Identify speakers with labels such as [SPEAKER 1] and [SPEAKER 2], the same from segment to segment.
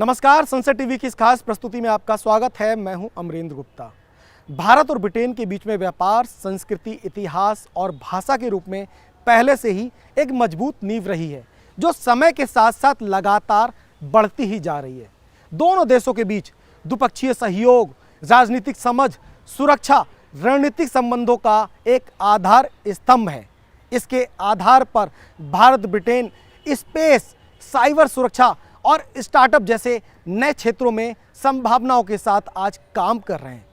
[SPEAKER 1] नमस्कार, sunset TV की इस खास प्रस्तुति में आपका स्वागत है। मैं हूं अमरेंद्र गुप्ता। भारत और ब्रिटेन के बीच में व्यापार, संस्कृति, इतिहास और भाषा के रूप में पहले से ही एक मजबूत नींव रही है, जो समय के साथ साथ लगातार बढ़ती ही जा रही है। दोनों देशों के बीच द्विपक्षीय सहयोग, राजनीतिक समझ, सुरक्षा, रणनीतिक संबंधों का एक आधार स्तंभ है। इसके आधार पर भारत ब्रिटेन स्पेस, साइबर सुरक्षा और स्टार्टअप जैसे नए क्षेत्रों में संभावनाओं के साथ आज काम कर रहे हैं।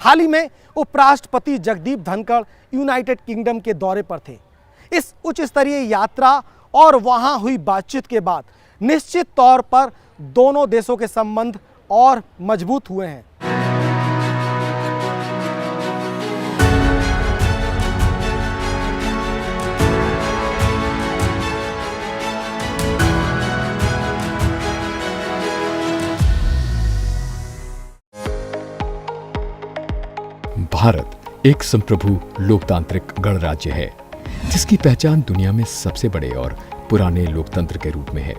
[SPEAKER 1] हाल ही में उपराष्ट्रपति जगदीप धनखड़ यूनाइटेड किंगडम के दौरे पर थे। इस उच्च स्तरीय यात्रा और वहां हुई बातचीत के बाद निश्चित तौर पर दोनों देशों के संबंध और मजबूत हुए हैं।
[SPEAKER 2] भारत एक संप्रभु लोकतांत्रिक गणराज्य है, जिसकी पहचान दुनिया में सबसे बड़े और पुराने लोकतंत्र के रूप में है।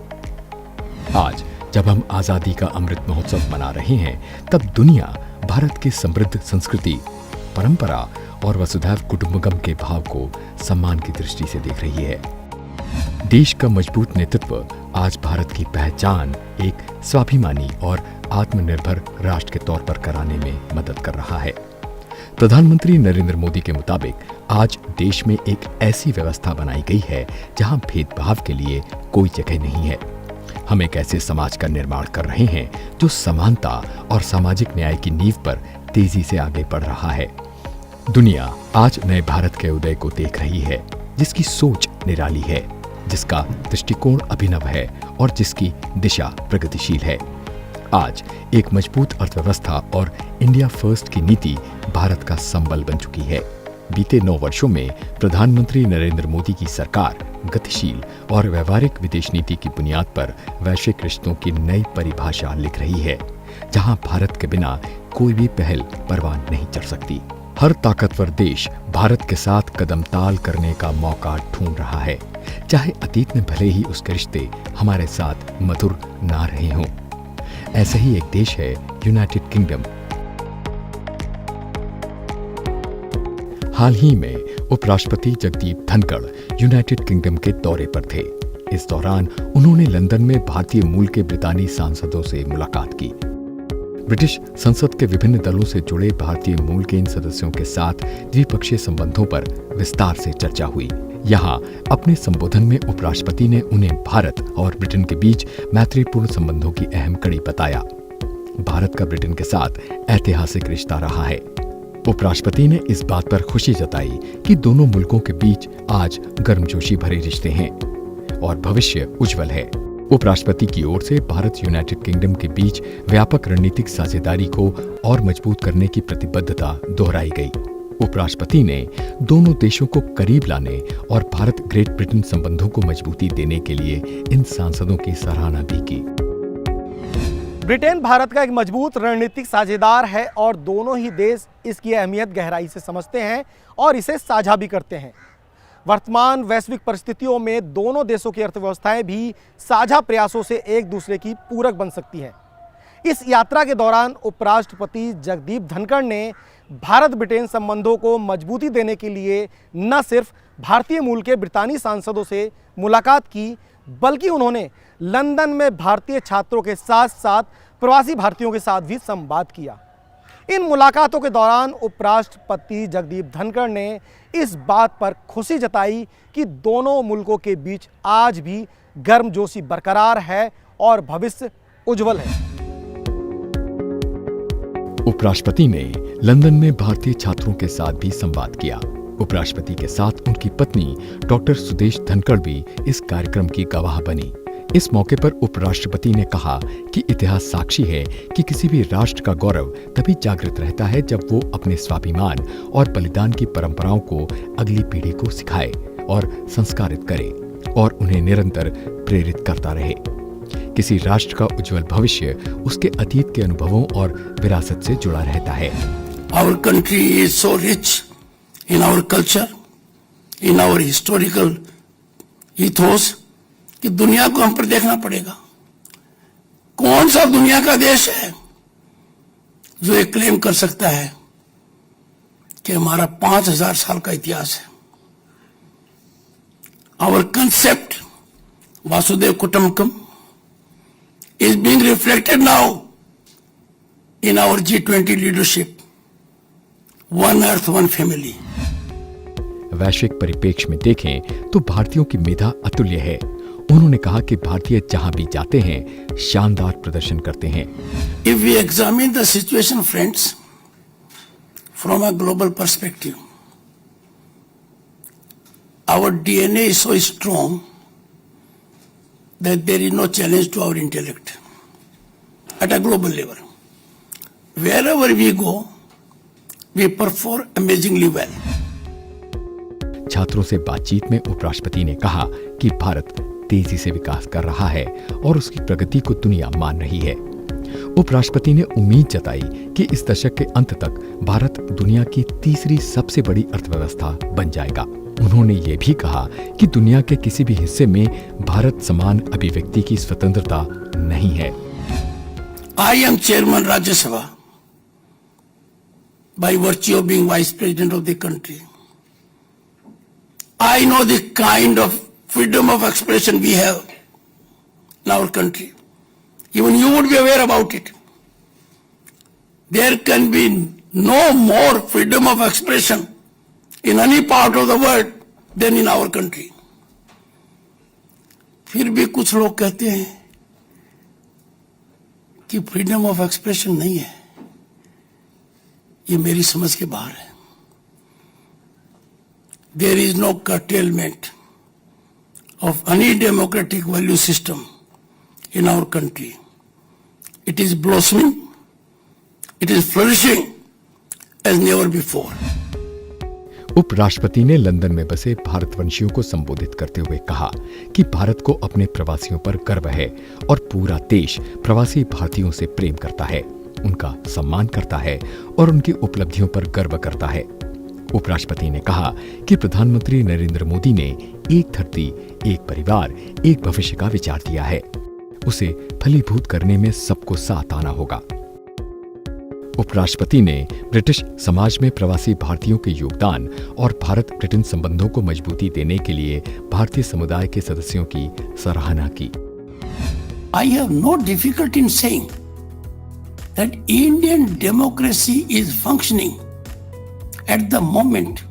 [SPEAKER 2] आज जब हम आजादी का अमृत महोत्सव मना रहे हैं, तब दुनिया भारत की समृद्ध संस्कृति, परंपरा और वसुधैव कुटुंबकम के भाव को सम्मान की दृष्टि से देख रही है। देश का मजबूत नेतृत्व आज भारत की पहचान एक स्वाभिमानी और आत्मनिर्भर राष्ट्र के तौर पर कराने में मदद कर रहा है। प्रधानमंत्री नरेंद्र मोदी के मुताबिक आज देश में एक ऐसी व्यवस्था बनाई गई है जहां भेदभाव के लिए कोई जगह नहीं है। हम एक ऐसे समाज का निर्माण कर रहे हैं जो समानता और सामाजिक न्याय की नींव पर तेजी से आगे बढ़ रहा है। दुनिया आज नए भारत के उदय को देख रही है, जिसकी सोच निराली है, जिसका दृष्टिकोण अभिनव है और जिसकी दिशा प्रगतिशील है। आज एक मजबूत अर्थव्यवस्था और इंडिया फर्स्ट की नीति भारत का संबल बन चुकी है। बीते 9 वर्षों में प्रधानमंत्री नरेंद्र मोदी की सरकार गतिशील और व्यवहारिक विदेश नीति की बुनियाद पर वैश्विक रिश्तों की नई परिभाषा लिख रही है, जहां भारत के बिना कोई भी पहल परवान नहीं चढ़ सकती। हर ताकतवर देश भारत के साथ कदम ताल करने का मौका ढूंढ रहा है, चाहे अतीत में भले ही उसके रिश्ते हमारे साथ मधुर ना रहे हों। ऐसा ही एक देश है यूनाइटेड किंगडम। हाल ही में उपराष्ट्रपति जगदीप धनखड़ यूनाइटेड किंगडम के दौरे पर थे। इस दौरान उन्होंने लंदन में भारतीय मूल के ब्रितानी सांसदों से मुलाकात की। ब्रिटिश संसद के विभिन्न दलों से जुड़े भारतीय मूल के इन सदस्यों के साथ द्विपक्षीय संबंधों पर विस्तार से चर्चा हुई। यहाँ अपने संबोधन में उपराष्ट्रपति ने उन्हें भारत और ब्रिटेन के बीच मैत्रीपूर्ण संबंधों की अहम कड़ी बताया। भारत का ब्रिटेन के साथ ऐतिहासिक रिश्ता रहा है। उपराष्ट्रपति ने इस बात पर खुशी जताई कि दोनों मुल्कों के बीच आज गर्मजोशी भरे रिश्ते हैं और भविष्य उज्जवल है। उपराष्ट्रपति की ओर से भारत यूनाइटेड किंगडम के बीच व्यापक रणनीतिक साझेदारी को और मजबूत करने की प्रतिबद्धता दोहराई गई। उपराष्ट्रपति ने दोनों देशों को करीब लाने और भारत ग्रेट ब्रिटेन संबंधों को मजबूती देने के लिए इन सांसदों की सराहना भी की।
[SPEAKER 1] ब्रिटेन भारत का एक मजबूत रणनीतिक साझेदार है और दोनों ही देश इसकी अहमियत गहराई से समझते हैं और इसे साझा भी करते हैं। वर्तमान वैश्विक परिस्थितियों में दोनों देशों की अर्थव्यवस्थाएं भी साझा प्रयासों से एक दूसरे की पूरक बन सकती हैं। इस यात्रा के दौरान उपराष्ट्रपति जगदीप धनखड़ ने भारत ब्रिटेन संबंधों को मजबूती देने के लिए न सिर्फ भारतीय मूल के ब्रितानी सांसदों से मुलाकात की, बल्कि उन्होंने लंदन में भारतीय छात्रों के साथ साथ प्रवासी भारतीयों के साथ भी संवाद किया। इन मुलाकातों के दौरान उपराष्ट्रपति जगदीप धनखड़ ने इस बात पर खुशी जताई कि दोनों मुल्कों के बीच आज भी गर्मजोशी बरकरार है और भविष्य उज्जवल है।
[SPEAKER 2] उपराष्ट्रपति ने लंदन में भारतीय छात्रों के साथ भी संवाद किया। उपराष्ट्रपति के साथ उनकी पत्नी डॉक्टर सुदेश धनखड़ भी इस कार्यक्रम की गवाह बनी। इस मौके पर उपराष्ट्रपति ने कहा कि इतिहास साक्षी है कि किसी भी राष्ट्र का गौरव तभी जागृत रहता है जब वो अपने स्वाभिमान और बलिदान की परंपराओं को अगली पीढ़ी को सिखाए और संस्कारित करे और उन्हें निरंतर प्रेरित करता रहे। किसी राष्ट्र का उज्जवल भविष्य उसके अतीत के अनुभवों और विरासत से जुड़ा रहता है।
[SPEAKER 3] Our country is so rich in our culture, in our historical ethos कि दुनिया को हम पर देखना पड़ेगा। कौन सा दुनिया का देश है जो ये क्लेम कर सकता है कि हमारा 5000 साल का इतिहास है? Our concept Vasudhaiva Kutumbakam is being reflected now in our G20 leadership. One Earth, one family.
[SPEAKER 2] वैश्विक परिप्रेक्ष्य में देखें तो भारतीयों की मेधा अतुल्य है। उन्होंने कहा कि भारतीय जहां भी जाते हैं शानदार प्रदर्शन करते हैं।
[SPEAKER 3] If we examine the situation, friends, from a global perspective, our DNA is so strong that there is no challenge to our intellect at a global level. Wherever we go, we perform amazingly well.
[SPEAKER 2] छात्रों से बातचीत में उपराष्ट्रपति ने कहा कि भारत तेजी से विकास कर रहा है और उसकी प्रगति को दुनिया मान रही है। उपराष्ट्रपति ने उम्मीद जताई कि इस दशक के अंत तक भारत दुनिया की तीसरी सबसे बड़ी अर्थव्यवस्था बन जाएगा। उन्होंने ये भी कहा कि दुनिया के किसी भी हिस्से में भारत समान अभिव्यक्ति की स्वतंत्रता नहीं है।
[SPEAKER 3] I am chairman Rajya Sabha by virtue of being vice president of the country. I know the kind of freedom of expression we have in our country. Even you would be aware about it. There can be no more freedom of expression in any part of the world than in our country. फिर भी कुछ लोग कहते हैं कि freedom of expression नहीं है। ये मेरी समझ के बाहर है। There is no curtailment of any democratic value system in our country. It is blossoming, it is flourishing as never before.
[SPEAKER 2] उपराष्ट्रपति ने लंदन में बसे भारतवंशियों को संबोधित करते हुए कहा कि भारत को अपने प्रवासियों पर गर्व है और पूरा देश प्रवासी भारतीयों से प्रेम करता है, उनका सम्मान करता है और उनकी उपलब्धियों पर गर्व करता है। उपराष्ट्रपति ने कहा कि प्रधानमंत्री नरेंद्र मोदी ने एक धरती, एक परिवार, एक भविष्य का विचार दिया है। उसे फलीभूत करने में सबको साथ आना होगा। उपराष्ट्रपति ने ब्रिटिश समाज में प्रवासी भारतीयों के योगदान और भारत ब्रिटेन संबंधों को मजबूती देने के लिए भारतीय समुदाय के सदस्यों की सराहना की।
[SPEAKER 3] I have no difficulty in saying that Indian democracy is functioning at the moment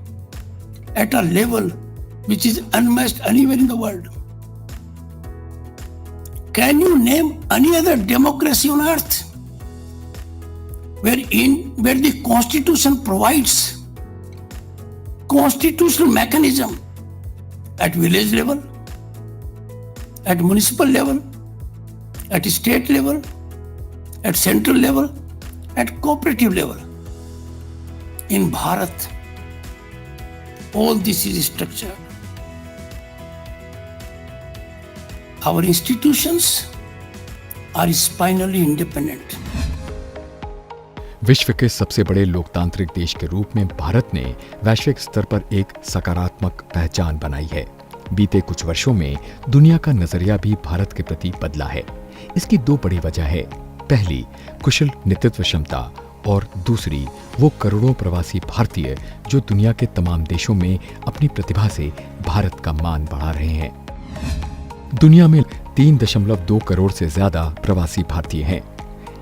[SPEAKER 3] at a level which is unmatched anywhere in the world. Can you name any other democracy on earth where the Constitution provides constitutional mechanism at village level, at municipal level, at state level, at central level, at cooperative level? In Bharat, all this is structured. Our institutions are spinally independent.
[SPEAKER 2] विश्व के सबसे बड़े लोकतांत्रिक देश के रूप में भारत ने वैश्विक स्तर पर एक सकारात्मक पहचान बनाई है। बीते कुछ वर्षों में दुनिया का नजरिया भी भारत के प्रति बदला है। इसकी दो बड़ी वजह है। पहली, कुशल नेतृत्व क्षमता और दूसरी, वो करोड़ों प्रवासी भारतीय जो दुनिया के तमाम देशों में अपनी प्रतिभा से भारत का मान बढ़ा रहे हैं। दुनिया में 3.2 करोड़ से ज्यादा प्रवासी भारतीय हैं।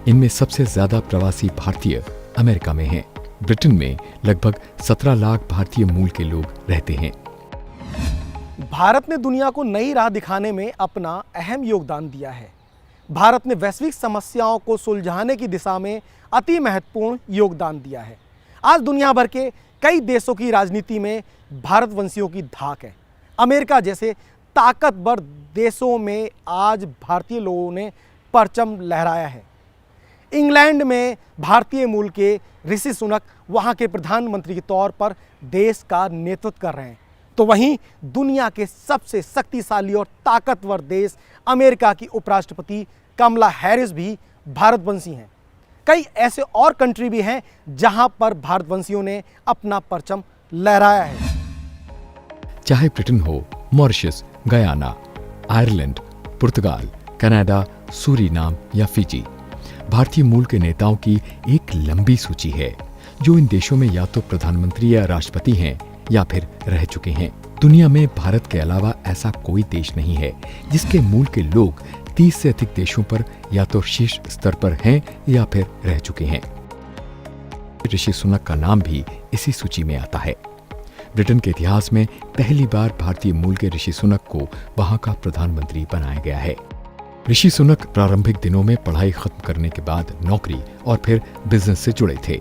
[SPEAKER 2] इनमें सबसे ज्यादा प्रवासी भारतीय अमेरिका में हैं। ब्रिटेन में लगभग 17 लाख भारतीय मूल के लोग रहते हैं।
[SPEAKER 1] भारत ने दुनिया को नई राह दिखाने में अपना अहम योगदान दिया है। भारत ने वैश्विक समस्याओं को सुलझाने की दिशा में अति महत्वपूर्ण योगदान दिया है। आज दुनिया भर के कई देशों की राजनीति में भारतवंशियों की धाक है। अमेरिका जैसे ताकतवर देशों में आज भारतीय लोगों ने परचम लहराया है। इंग्लैंड में भारतीय मूल के ऋषि सुनक वहां के प्रधानमंत्री के तौर पर देश का नेतृत्व कर रहे हैं। तो वहीं दुनिया के सबसे शक्तिशाली और ताकतवर देश अमेरिका की उपराष्ट्रपति कमला हैरिस भी भारतवंशी हैं। कई ऐसे और कंट्री भी हैं जहां पर भारतवंशियों ने अपना परचम लहराया है।
[SPEAKER 2] चाहे ब्रिटेन हो, मॉरिशस, गयाना, आयरलैंड, पुर्तगाल, कनाडा, सूरीनाम या फिजी। भारतीय मूल के नेताओं की एक लंबी सूची है जो इन देशों में या तो प्रधानमंत्री या राष्ट्रपति हैं या फिर रह चुके हैं। दुनिया में भारत के अलावा ऐसा कोई देश नहीं है जिसके मूल के लोग 30 से अधिक देशों पर या तो शीर्ष स्तर पर हैं या फिर रह चुके हैं। ऋषि सुनक का नाम भी इसी सूची में आता है। ब्रिटेन के इतिहास में पहली बार भारतीय मूल के ऋषि सुनक को वहां का प्रधानमंत्री बनाया गया है। ऋषि सुनक प्रारंभिक दिनों में पढ़ाई खत्म करने के बाद नौकरी और फिर बिजनेस से जुड़े थे।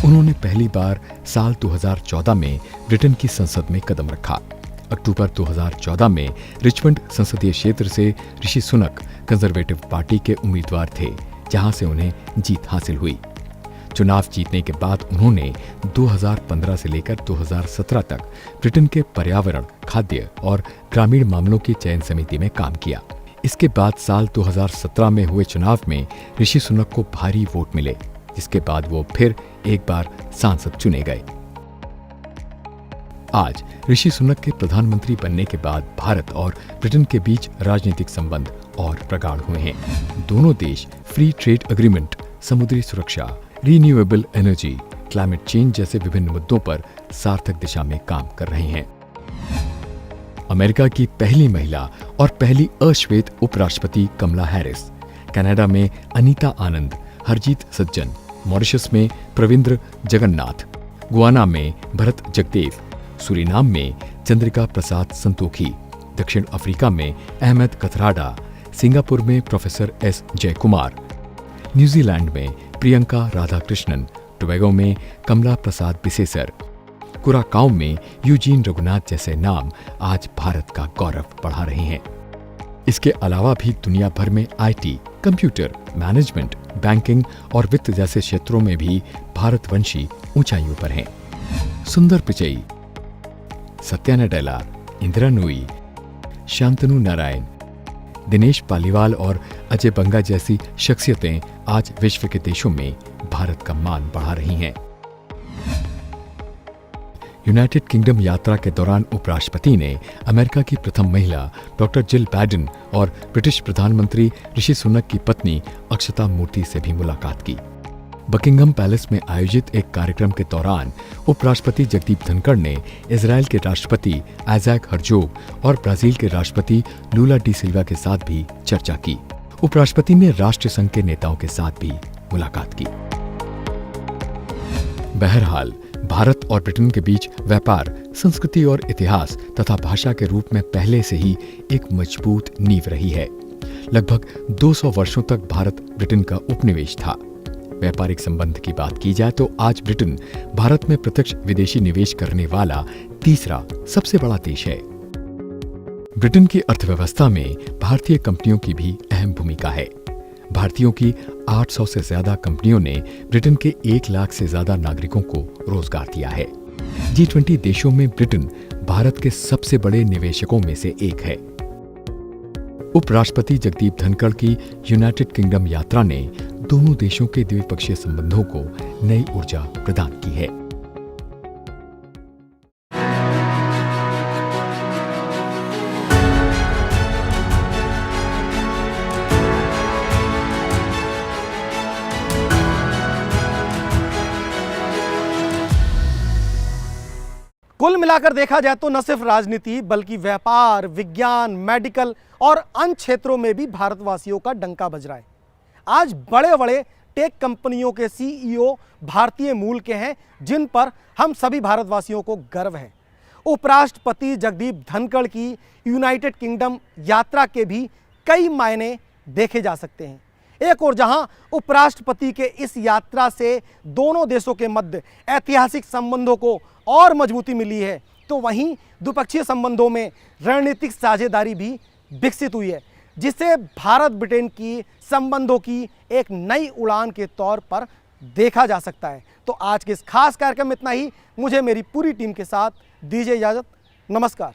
[SPEAKER 2] उन्होंने पहली बार साल 2014 में ब्रिटेन की संसद में कदम रखा। अक्टूबर 2014 में रिचमंड संसदीय क्षेत्र से ऋषि सुनक कंजर्वेटिव पार्टी के उम्मीदवार थे, जहां से उन्हें जीत हासिल हुई। चुनाव जीतने के बाद उन्होंने 2015 से लेकर 2017 तक ब्रिटेन के पर्यावरण, खाद्य और ग्रामीण मामलों की चयन समिति में काम किया। इसके बाद साल 2017 में हुए चुनाव में ऋषि सुनक को भारी वोट मिले, जिसके बाद वो फिर एक बार सांसद चुने गए। आज ऋषि सुनक के प्रधानमंत्री बनने के बाद भारत और ब्रिटेन के बीच राजनीतिक संबंध और प्रगाढ़ हुए हैं। दोनों देश फ्री ट्रेड एग्रीमेंट, समुद्री सुरक्षा, रिन्यूएबल एनर्जी, क्लाइमेट चेंज जैसे विभिन्न मुद्दों पर सार्थक दिशा में काम कर रहे हैं। अमेरिका की पहली महिला और पहली अश्वेत उपराष्ट्रपति कमला हैरिस, कनाडा में अनीता आनंद, हरजीत सज्जन, मॉरिशस में प्रविंद्र जगन्नाथ, गुआना में भरत जगदेव, सूरीनाम में चंद्रिका प्रसाद संतोखी, दक्षिण अफ्रीका में अहमद कथराडा, सिंगापुर में प्रोफेसर एस जयकुमार, न्यूजीलैंड में प्रियंका राधाकृष्णन, टोबैगो में कमला प्रसाद बिसेसर, कुराकाओ में यूजीन रघुनाथ जैसे नाम आज भारत का गौरव बढ़ा रहे हैं। इसके अलावा भी दुनिया भर में आईटी, कंप्यूटर, मैनेजमेंट, बैंकिंग और वित्त जैसे क्षेत्रों में भी भारतवंशी ऊंचाइयों पर हैं। सुंदर पिचई, सत्या नडेला, इंदिरा नूई, शांतनु नारायण, दिनेश पालीवाल और अजय बंगा जैसी शख्सियतें आज विश्व के देशों में भारत का मान बढ़ा रही हैं। यूनाइटेड किंगडम यात्रा के दौरान उपराष्ट्रपति ने अमेरिका की प्रथम महिला डॉक्टर जिल बाइडेन और ब्रिटिश प्रधानमंत्री ऋषि सुनक की पत्नी अक्षता मूर्ति से भी मुलाकात की। बकिंघम पैलेस में आयोजित एक कार्यक्रम के दौरान उपराष्ट्रपति जगदीप धनखड़ ने इजराइल के राष्ट्रपति आइजैक हर्जोग और ब्राजील के राष्ट्रपति लूला डी सिल्वा के साथ भी चर्चा की। उपराष्ट्रपति ने राष्ट्र संघ के नेताओं के साथ भी मुलाकात की। बहरहाल, भारत और ब्रिटेन के बीच व्यापार, संस्कृति और इतिहास तथा भाषा के रूप में पहले से ही एक मजबूत नींव रही है। लगभग 200 वर्षों तक भारत ब्रिटेन का उपनिवेश था। व्यापारिक संबंध की बात की जाए तो आज ब्रिटेन भारत में प्रत्यक्ष विदेशी निवेश करने वाला तीसरा सबसे बड़ा देश है। ब्रिटेन की अर्थव्यवस्था में भारतीय कंपनियों की भी अहम भूमिका है। भारतीयों की 800 से ज्यादा कंपनियों ने ब्रिटेन के 1 लाख से ज्यादा नागरिकों को रोजगार दिया है। G20 देशों में ब्रिटेन भारत के सबसे बड़े निवेशकों में से एक है। उपराष्ट्रपति जगदीप धनखड़ की यूनाइटेड किंगडम यात्रा ने दोनों देशों के द्विपक्षीय संबंधों को नई ऊर्जा प्रदान की है।
[SPEAKER 1] कुल मिलाकर देखा जाए तो न सिर्फ राजनीति बल्कि व्यापार, विज्ञान, मेडिकल और अन्य क्षेत्रों में भी भारतवासियों का डंका बज रहा है। आज बड़े बड़े टेक कंपनियों के सीईओ भारतीय मूल के हैं, जिन पर हम सभी भारतवासियों को गर्व है। उपराष्ट्रपति जगदीप धनखड़ की यूनाइटेड किंगडम यात्रा के भी कई मायने देखे जा सकते हैं। एक और जहां उपराष्ट्रपति के इस यात्रा से दोनों देशों के मध्य ऐतिहासिक संबंधों को और मजबूती मिली है, तो वहीं द्विपक्षीय संबंधों में रणनीतिक साझेदारी भी विकसित हुई है, जिसे भारत ब्रिटेन की संबंधों की एक नई उड़ान के तौर पर देखा जा सकता है। तो आज के इस खास कार्यक्रम में इतना ही। मुझे मेरी पूरी टीम के साथ दीजिए इजाजत। नमस्कार।